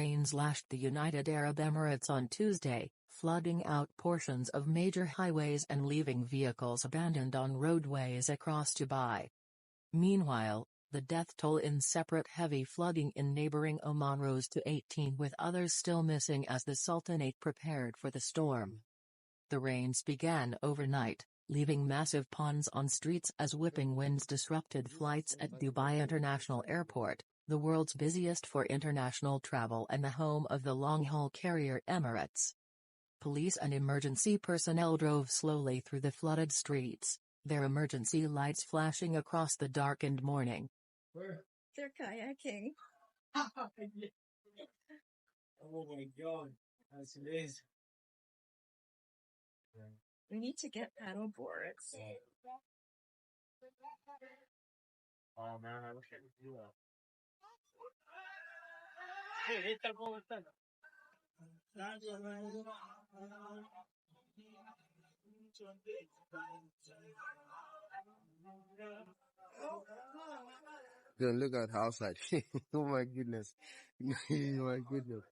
Rains lashed the United Arab Emirates on Tuesday, flooding out portions of major highways and leaving vehicles abandoned on roadways across Dubai. Meanwhile, the death toll in separate heavy flooding in neighboring Oman rose to 18, with others still missing as the Sultanate prepared for the storm. The rains began overnight, leaving massive ponds on streets as whipping winds disrupted flights at Dubai International Airport, the world's busiest for international travel and the home of the long-haul carrier Emirates. Police and emergency personnel drove slowly through the flooded streets, their emergency lights flashing across the darkened morning. They're kayaking. Oh my God, that's amazing. We need to get paddle boards. Oh man, I wish I could do that. Hey, esta cómo está. Then look at the outside. Oh my goodness. Oh my goodness.